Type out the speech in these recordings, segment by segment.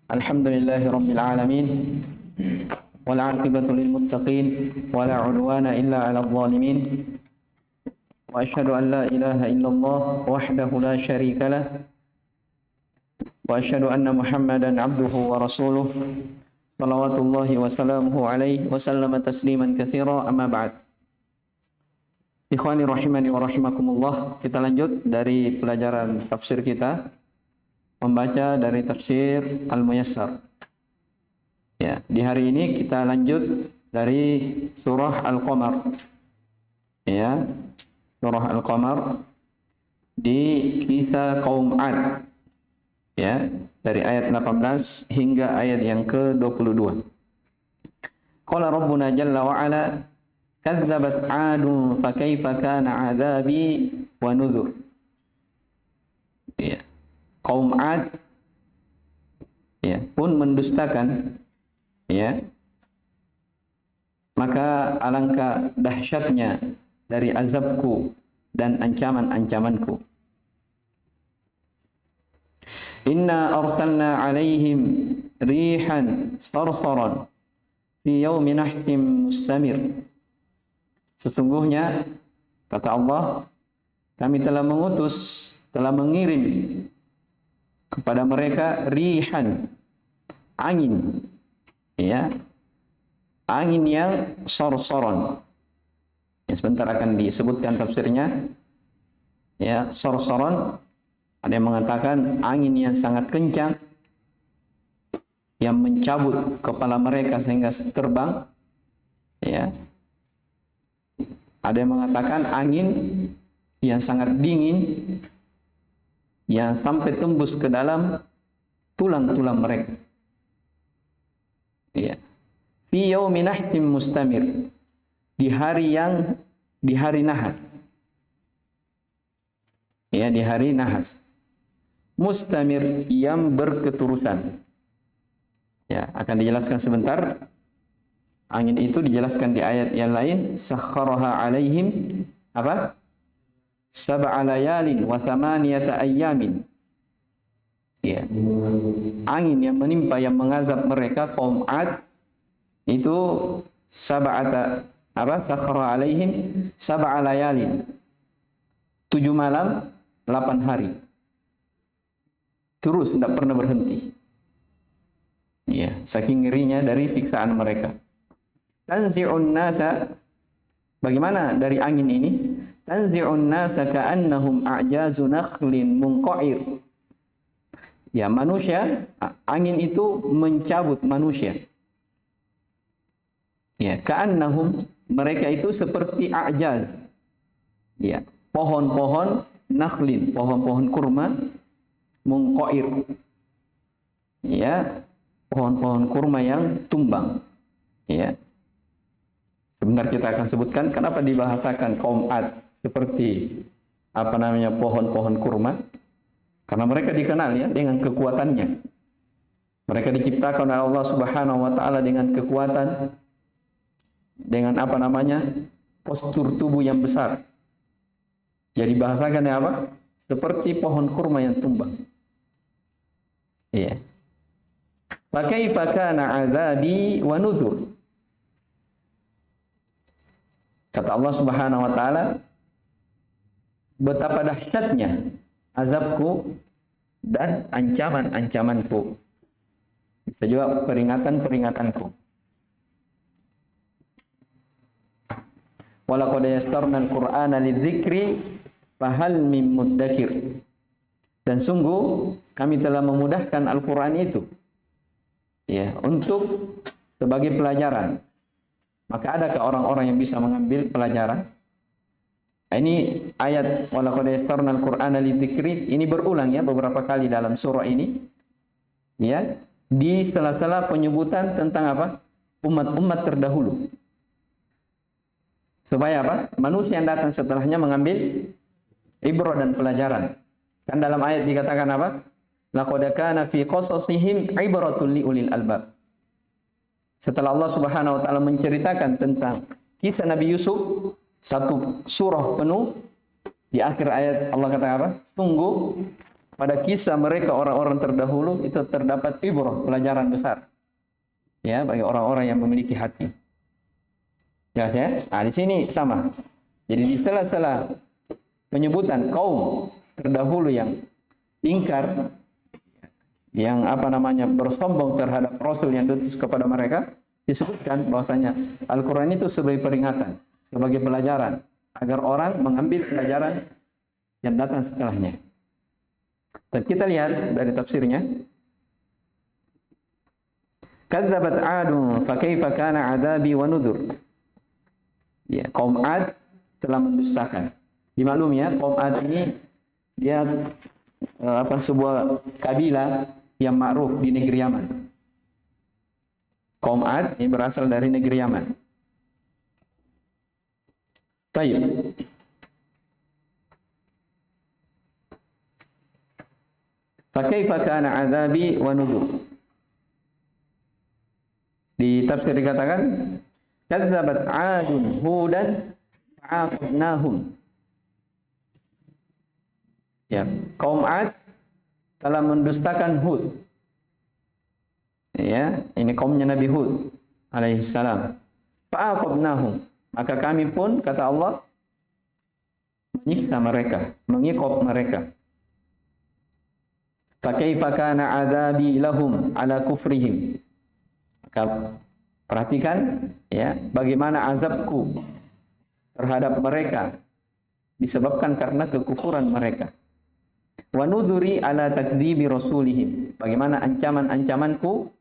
Alhamdulillahi Rabbil Alamin. Wal aqibatu lil muttaqin. Wa la udwana illa ala zalimin. Wa ashhadu an la ilaha illallah wahdahu la syarika lah. Wa ashhadu anna Muhammadan abduhu wa rasuluh. Salawatullahi wa salamuhu alaihi wa sallama tasliman katsira, amma ba'd. Ikhwani rahimani wa rahimakumullah. Kita lanjut dari pelajaran tafsir kita, membaca dari tafsir Al-Muyassar. Ya, di hari ini kita lanjut dari surah Al-Qamar. Ya, surah Al-Qamar di kisah kaum Ad. Ya, dari ayat 18 hingga ayat yang ke-22. Qala Rabbuna jalla wa ala, kadzabat 'adun fa kaifa kana 'adzabi wa nuzur. Ya. Kaum Ad ya pun mendustakan, ya, maka alangkah dahsyatnya dari azabku dan ancaman-ancamanku. Inna arsalna alaihim rihan sarsaran fi yawmin nahsin mustamir. Sesungguhnya, kata Allah, kami telah mengirim kepada mereka rihan, angin, ya, angin yang sorsoron. Ya, sebentar akan disebutkan tafsirnya. Ya, sorsoron, ada yang mengatakan angin yang sangat kencang yang mencabut kepala mereka sehingga terbang. Ya, ada yang mengatakan angin yang sangat dingin yang sampai tembus ke dalam tulang-tulang mereka. Ya. Fi yaumin nahsin mustamir. Di hari nahas. Ya, di hari nahas. Mustamir yang berketerusan. Ya, akan dijelaskan sebentar. Angin itu dijelaskan di ayat yang lain. Sakharaha alaihim apa? Sab'a layalin wa thamaniyata ayyamin. Ya. Angin yang menimpa, yang mengazab mereka kaum Ad itu sab'ata apa? Sakhara alaihim sab'a layalin. 7 malam, 8 hari. Terus tidak pernah berhenti. Ya, saking ngerinya dari siksaan mereka. Tanzi'un nasa, bagaimana dari angin ini? Tanzi'un nasa ka'annahum a'jazu nakhlin munqa'ir. Ya, manusia, angin itu mencabut manusia. Ya, ka'annahum, mereka itu seperti a'jaz. Ya, pohon-pohon nakhlin, pohon-pohon kurma munqa'ir. Ya, pohon-pohon kurma yang tumbang. Ya. Sebentar kita akan sebutkan kenapa dibahasakan kaum Ad seperti pohon-pohon kurma. Karena mereka dikenal ya dengan kekuatannya. Mereka diciptakan oleh Allah Subhanahu wa taala dengan kekuatan, dengan postur tubuh yang besar. Jadi bahasakan apa? Seperti pohon kurma yang tumbang. Iya. Fa kaifa kana 'adzabi wa nuzur. Kata Allah Subhanahu wa taala, betapa dahsyatnya azabku dan ancaman-ancamanku. Bisa juga peringatan-peringatanku. Wa laqad yassarna al-Qur'ana lidzikri fahal mim muddakir. Dan sungguh kami telah memudahkan Al-Qur'an itu ya untuk sebagai pelajaran. Maka adakah orang-orang yang bisa mengambil pelajaran? Ini ayat walaqad yassarna al-Qur'ana lidzikri ini berulang ya beberapa kali dalam surah ini. Ya, di sela-sela penyebutan tentang apa? Umat-umat terdahulu. Supaya apa? Manusia yang datang setelahnya mengambil ibrah dan pelajaran. Kan dalam ayat dikatakan apa? Laqad kana fi qasasihim ibratun liulil albab. Setelah Allah Subhanahu wa taala menceritakan tentang kisah Nabi Yusuf, satu surah penuh, di akhir ayat Allah kata apa? Sungguh pada kisah mereka orang-orang terdahulu itu terdapat ibrah, pelajaran besar. Ya, bagi orang-orang yang memiliki hati. Jelas ya? Nah, di sini sama. Jadi di sela-sela penyebutan kaum terdahulu yang ingkar, yang bersombong terhadap Rasul yang diutus kepada mereka, disebutkan bahwasanya Al-Quran itu sebagai peringatan, sebagai pelajaran, agar orang mengambil pelajaran yang datang setelahnya. Dan kita lihat dari tafsirnya, kadzabat 'adun fa kaifa kana 'adzabi wa nudhur. Ya, kaum Ad telah mendustakan. Dimaklumi ya, kaum Ad ini dia sebuah kabilah yang ma'ruf di negeri Yaman. Kaum Ad ini berasal dari negeri Yaman. Baik. Fakaifa kana 'adzabi wa nudhur. Di tafsir dikatakan kadzabat 'adun hudan fa'aqabnahum. Ya, kaum Ad telah mendustakan Hud. Ya, ini kaumnya Nabi Hud alaihissalam. Fa'aqabnahum. Maka kami pun, kata Allah, menyiksa mereka, mengikop mereka. Fakaifa kana 'adzabi lahum ala kufrihim. Maka perhatikan ya, bagaimana azabku terhadap mereka disebabkan karena kekufuran mereka. Wa nudhuri ala takdzibi rasulihim. Bagaimana ancaman-ancamanku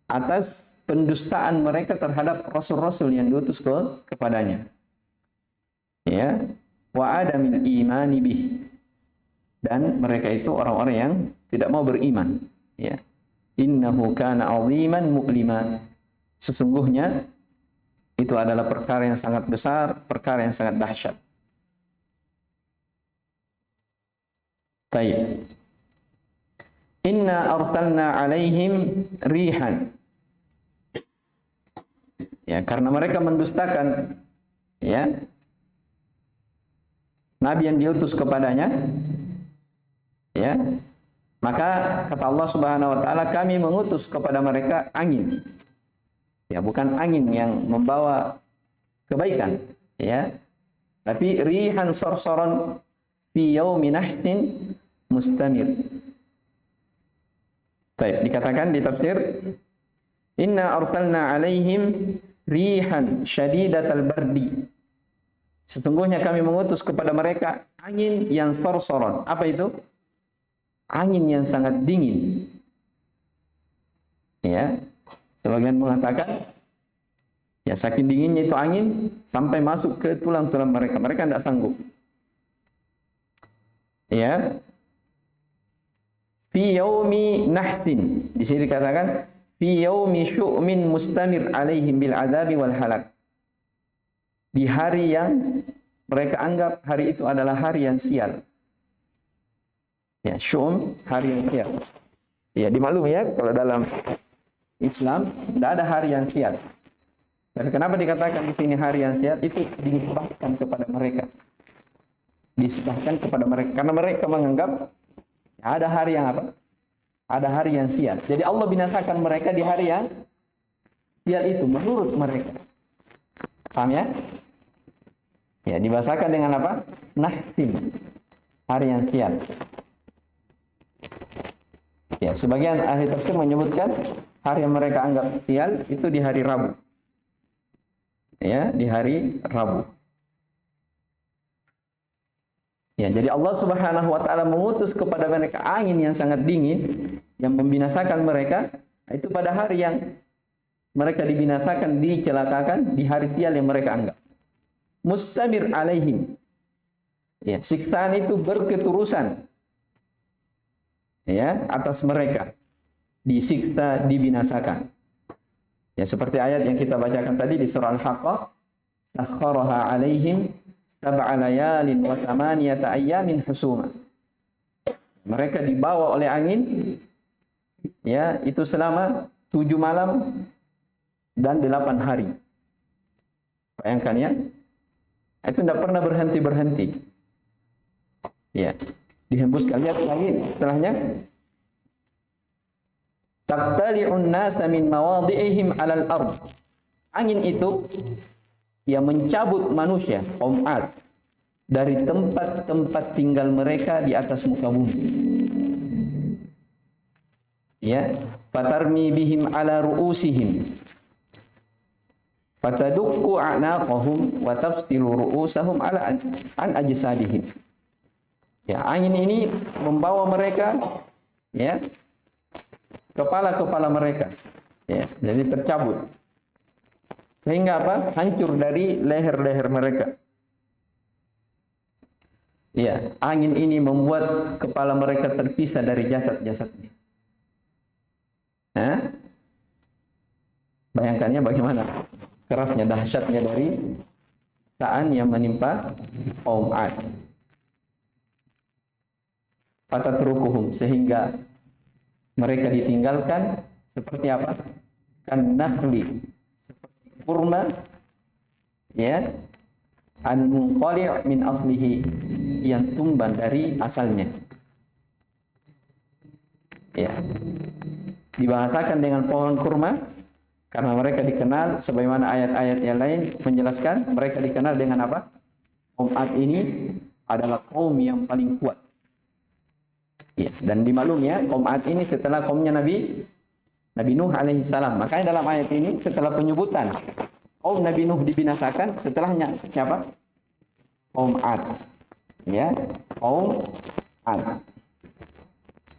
atas pendustaan mereka terhadap rasul-rasul yang diutus kepadanya. Ya, wa adamil imani bih. Dan mereka itu orang-orang yang tidak mau beriman. Ya. Innahu kana 'aziman mu'lima. Sesungguhnya itu adalah perkara yang sangat besar, perkara yang sangat dahsyat. Baik. Inna arsalna 'alaihim rihan. Ya, karena mereka mendustakan ya nabi yang diutus kepadanya, ya, maka kata Allah Subhanahu wa taala, kami mengutus kepada mereka angin. Ya, bukan angin yang membawa kebaikan, ya, tapi rihan sorsoron fi yaumin nahsin mustamir. Baik, dikatakan di tafsir, inna arsalna 'alaihim rihan syadidatal bardi. Sesungguhnya kami mengutus kepada mereka angin yang sorsoron. Apa itu? Angin yang sangat dingin. Ya, sebagian mengatakan ya saking dinginnya itu angin sampai masuk ke tulang-tulang mereka. Mereka tidak sanggup. Ya. Fi yaumi nahsin. Di sini dikatakan fi yaumi syu'min mustamir alaihim bil adabi wal halak. Di hari yang mereka anggap hari itu adalah hari yang sial. Ya, syum, hari yang sial. Ya, dimaklumi ya, kalau dalam Islam tidak ada hari yang sial. Dan kenapa dikatakan di sini hari yang sial? Itu dinisbahkan kepada mereka. Disebahkan kepada mereka. Karena mereka menganggap ya, ada hari yang apa? Ada hari yang sial. Jadi Allah binasakan mereka di hari yang sial itu menurut mereka. Paham ya? Ya, dibahasakan dengan apa? Nahsin. Hari yang sial. Ya, sebagian ahli tafsir menyebutkan hari yang mereka anggap sial itu di hari Rabu. Ya, di hari Rabu. Ya, jadi Allah Subhanahu wa taala mengutus kepada mereka angin yang sangat dingin yang membinasakan mereka itu pada hari yang mereka dibinasakan, dicelakakan di hari sial yang mereka anggap. Mustamir alaihim. Ya, siksaan itu berketerusan. Ya, atas mereka. Disiksa, dibinasakan. Ya, seperti ayat yang kita bacakan tadi di surah Al-Haqqah, sakhkharaha alaihim sab'a layalin wa thamaniyata ayyamin husuma. Mereka dibawa oleh angin ya, itu selama 7 malam dan 8 hari. Bayangkan ya. Itu tidak pernah berhenti-berhenti. Ya. Dihembuskan. Lihat lagi setelahnya. Taqtali'un nasa min mawadhi'ihim 'alal ard. Angin itu yang mencabut manusia, kaum Ad, dari tempat-tempat tinggal mereka di atas muka bumi. Ya, fatarmi bihim 'ala ru'usihim. Fatadukku a'naqahum wa tafsilu ru'usahum 'ala an ajsadihim. Ya, angin ini membawa mereka, ya, kepala-kepala mereka, ya, jadi tercabut, sehingga apa? Hancur dari leher-leher mereka. Ya, angin ini membuat kepala mereka terpisah dari jasad-jasadnya. Nah, bayangkannya bagaimana kerasnya, dahsyatnya dari siksaan yang menimpa kaum Ad. Fatatrukuhum, sehingga mereka ditinggalkan seperti apa? Kan nakhli, seperti kurma, ya, an munqali' min aslihi, yang tumbang dari asalnya. Ya, dibahasakan dengan pohon kurma karena mereka dikenal, sebagaimana ayat-ayat yang lain menjelaskan, mereka dikenal dengan apa? Kaum Ad ini adalah kaum yang paling kuat. Ya, dan dimaklumi ya, kaum Ad ini setelah kaumnya Nabi Nuh alaihi salam. Makanya dalam ayat ini setelah penyebutan kaum Nabi Nuh dibinasakan, setelahnya siapa? Kaum Ad. Ya, kaum Ad.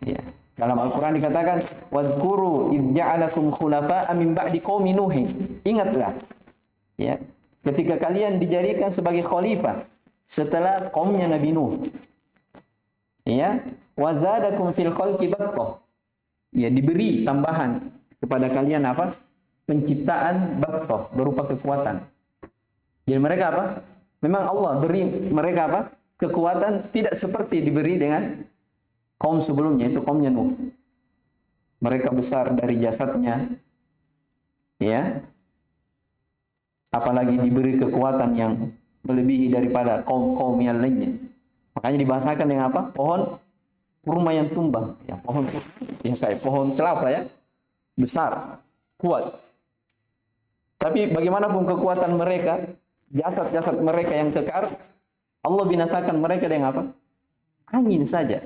Ya. Dalam Al-Qur'an dikatakan, "Wadhkuru idz ja'alakum khulafa'a min ba'di qaumi Nuhin." Ingatlah, ya, ketika kalian dijadikan sebagai khalifah setelah kaumnya Nabi Nuh. Ya, wazadakum fil khalqi bastah. Ya, diberi tambahan kepada kalian apa? Penciptaan bastah, berupa kekuatan. Jadi mereka apa? Memang Allah beri mereka apa? Kekuatan tidak seperti diberi dengan kaum sebelumnya, itu kaumnya Nuh. Mereka besar dari jasadnya, ya. Apalagi diberi kekuatan yang melebihi daripada kaum-kaum yang lainnya. Makanya dibahasakan dengan apa? Pohon kurma yang tumbang. Ya, pohon ya, kayak pohon kelapa ya. Besar, kuat. Tapi bagaimanapun kekuatan mereka, jasad-jasad mereka yang kekar, Allah binasakan mereka dengan apa? Angin saja.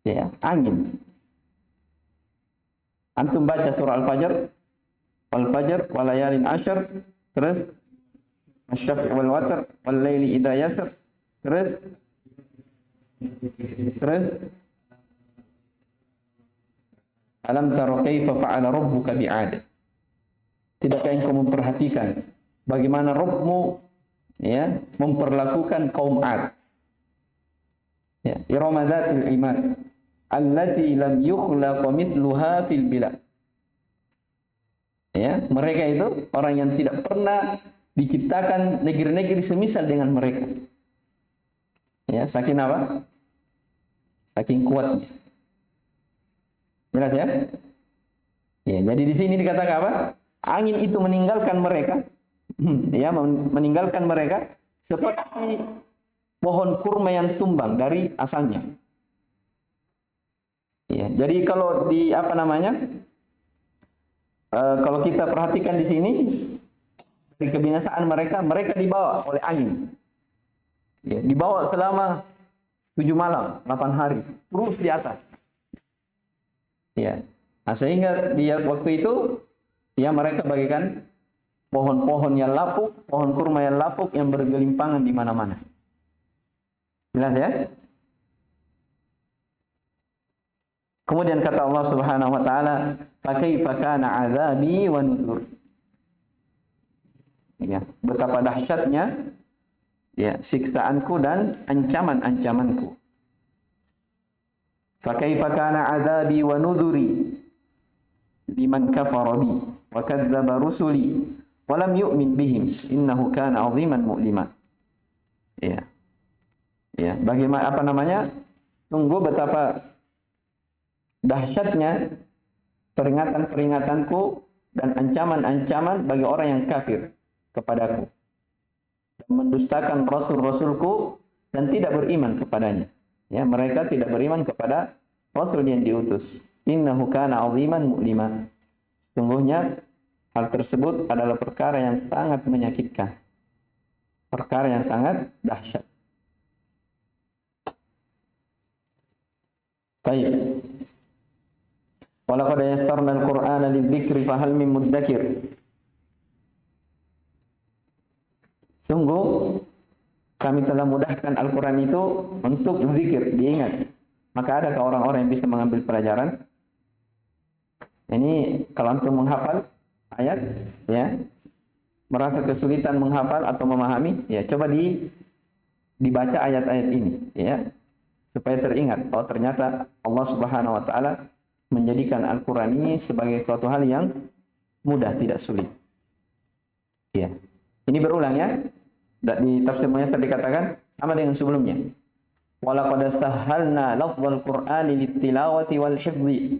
Ya, angin. Antum baca surah Al-Fajr, wal fajr wal layalin ashar, terus asy-syafi' wal watr wal laili idza yasr, terus alam tara kaifa fa'ala rabbuka bi'ad. Tidakkah engkau memperhatikan bagaimana Rabbmu, ya, memperlakukan kaum Ad? Ya, irama dzatil imad allati lam yukhlaq mithluha fil bilad. Ya, mereka itu orang yang tidak pernah diciptakan negeri-negeri semisal dengan mereka. Ya, saking apa? Saking kuatnya. Jelas ya? Ya, jadi di sini dikatakan apa? Angin itu meninggalkan mereka, ya, meninggalkan mereka seperti pohon kurma yang tumbang dari asalnya. Ya, jadi kalau di apa namanya? Kalau kita perhatikan di sini dari kebinasaan mereka, mereka dibawa oleh angin. Ya, dibawa selama 7 malam, 8 hari, terus di atas. Ya. Nah, sehingga di waktu itu, ya, mereka bagikan pohon-pohon yang lapuk, pohon kurma yang lapuk yang bergelimpangan di mana-mana. Jelas ya? Kemudian kata Allah Subhanahu wa taala, "Fakaifa kana 'adzabi wa nuzur." Ya, betapa dahsyatnya, ya, siksaanku dan ancaman-ancamanku. Fakaifa kana 'adzabi wa nuzuri liman kafara bi wa kadzdzaba rusuli wa lam yu'min bihim innahu kana 'aziman mu'lima. Ya. Ya, bagaimana apa namanya? Tunggu betapa dahsyatnya peringatan-peringatanku dan ancaman-ancaman bagi orang yang kafir kepadaku dan mendustakan rasul-rasulku dan tidak beriman kepadanya. Ya, mereka tidak beriman kepada Rasul yang diutus. Innahu kana 'aziman mu'lima. Sungguhnya hal tersebut adalah perkara yang sangat menyakitkan. Perkara yang sangat dahsyat. Baik. Walaqad yassarna al-Qur'ana lidzikri fahal min mudzakir. Sungguh kami telah mudahkan Al-Quran itu untuk zikir, diingat. Maka adakah orang-orang yang bisa mengambil pelajaran? Ini kalau antum menghafal ayat, ya, merasa kesulitan menghafal atau memahami, ya coba dibaca ayat-ayat ini, ya, supaya teringat. Oh, ternyata Allah Subhanahu Wa Taala menjadikan Al-Quran ini sebagai suatu hal yang mudah, tidak sulit. Ya, ini berulang ya. Di tafsir Muyassar dikatakan sama dengan sebelumnya. Walaqad sahhalna lafzal Qur'ani lit-tilawati wal hifdzi.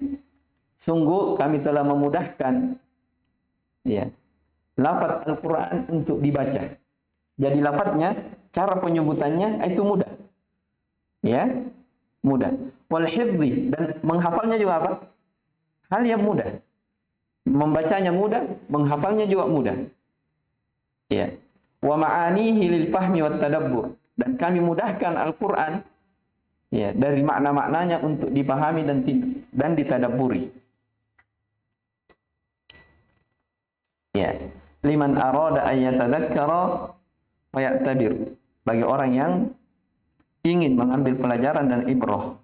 Sungguh kami telah memudahkan, ya, lafaz Al-Qur'an untuk dibaca. Jadi lafaznya, cara penyebutannya itu mudah. Ya, mudah. Wal hifdzi, dan menghafalnya juga apa? Hal yang mudah. Membacanya mudah, menghafalnya juga mudah. Ya. Wa ma'anihi lil fahmi wat tadabbur, dan kami mudahkan Al-Qur'an, ya, dari makna-maknanya untuk dipahami dan ditadabburi. Ya, liman arada ay yatadzakkara wa ya'tabir, bagi orang yang ingin mengambil pelajaran dan ibrah.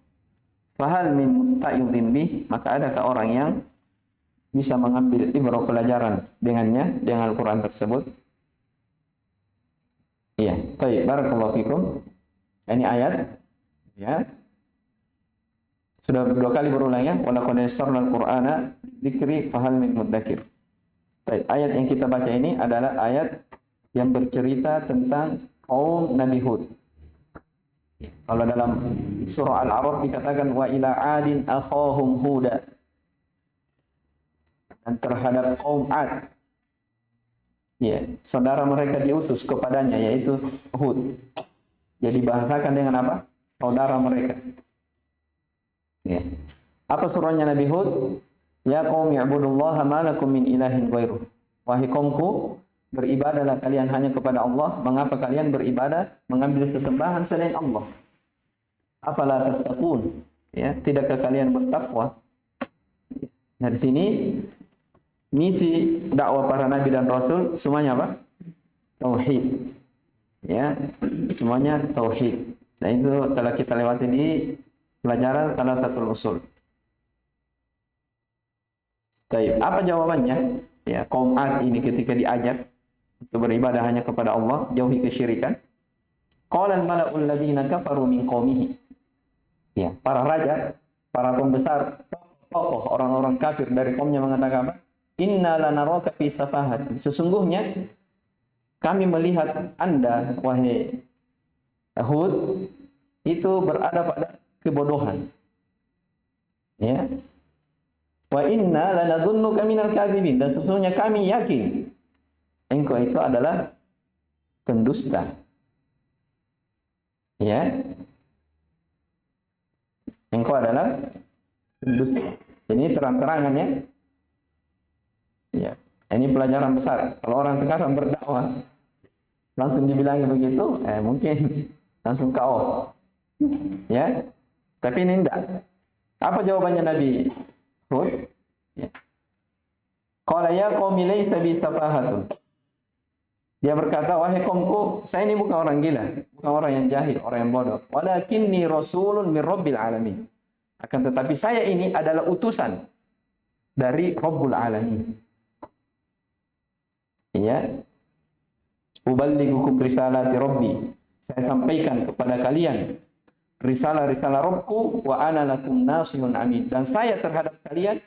Fahal min mutta'idhin bih, maka adakah orang yang bisa mengambil ibrah pelajaran dengannya, dengan Al-Qur'an tersebut? Iya, baik, barakallahu fikum. Ini ayat, ya, sudah 2 kali berulang ya. Walaqad yassarna al-Qur'ana dzikri fahal min mudzakir. Baik, ayat yang kita baca ini adalah ayat yang bercerita tentang kaum Nabi Hud. Kalau dalam surah Al-A'raf dikatakan wa ila 'adin akhahum huda. Dan terhadap kaum Ad, ya, saudara mereka diutus kepadanya, yaitu Hud. Jadi bahasakan dengan apa? Saudara mereka. Ya. Apa surahnya Nabi Hud? Ya qaumi ibudullaha ma lakum min ilahin ghairuh. Wahai kaumku, beribadahlah kalian hanya kepada Allah. Mengapa kalian beribadah mengambil sesembahan selain Allah? Afala tattaqun? Ya, tidakkah kalian bertakwa? Nah, di sini misi dakwah para nabi dan rasul semuanya apa? Tauhid. Ya, semuanya tauhid. Nah, itu telah kita lewati di pelajaran salah satu usul. Baik, apa jawabannya? Ya, kaum Ad ini ketika diajak untuk beribadah hanya kepada Allah, jauhi kesyirikan. Qala al-mala'ul ladzina kafaru min qaumihi. Ya, para raja, para pembesar, tokoh orang-orang kafir dari kaumnya mengatakan apa? Inna lanaraka fi safahat. Sesungguhnya kami melihat Anda, wahai Hud, itu berada pada kebodohan. Ya. Wa inna lanadhunnuka minal kadzibin, dan sesungguhnya kami yakin engkau itu adalah pendusta. Ya. Engkau adalah pendusta. Ini terang-terangan ya. Ya, ini pelajaran besar. Kalau orang sekarang berdakwah langsung dibilangi begitu, mungkin langsung KO. Ya, tapi ini enggak. Apa jawabannya Nabi Hud? Ya. Qala ya qaumi laysa bi safahatun. Dia berkata, wahai kaumku, saya ini bukan orang gila, bukan orang yang jahil, orang yang bodoh. Walakinni rasulun min rabbil alamin. Akan tetapi saya ini adalah utusan dari Rabbul Alamin. Ya, uballighukum risalati rabbi. Saya sampaikan kepada kalian risalah-risalah Rabbku, wa ana lakum nasihun amin. Dan saya terhadap kalian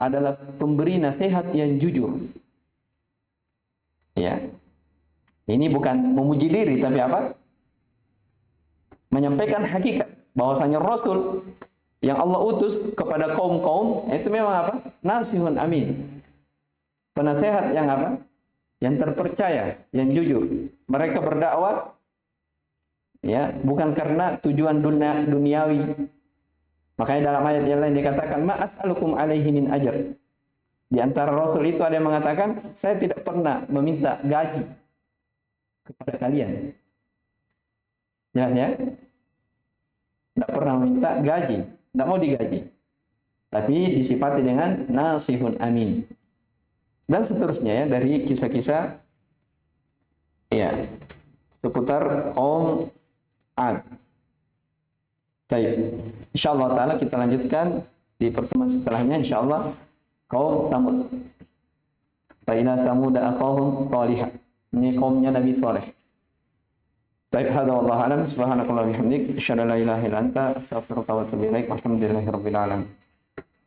adalah pemberi nasihat yang jujur. Ya, ini bukan memuji diri, tapi apa? Menyampaikan hakikat bahwasanya Rasul yang Allah utus kepada kaum-kaum itu memang apa? Nasihun amin. Penasehat yang apa? Yang terpercaya, yang jujur. Mereka berdakwah, Ya, bukan karena tujuan duniawi. Makanya dalam ayat yang lain dikatakan, ma as'alukum alaihi min ajr. Di antara Rasul itu ada yang mengatakan, saya tidak pernah meminta gaji kepada kalian. Jelas ya? Tidak pernah meminta gaji, tidak mau digaji. Tapi disifati dengan nasihun amin. Dan seterusnya ya, dari kisah-kisah ya seputar kaum Ad. Baik, insyaallah taala kita lanjutkan di pertemuan setelahnya, insyaallah kaum Samud. Fa ila Samud aqahum Salihah. Ini kaumnya Nabi Saleh. Baik, hadza wallahu alam. Subhanakallah bihamdik, asyhadu an la ilaha illa anta, astaghfiruka wa atubu ilaik. Walhamdulillahirabbil alamin.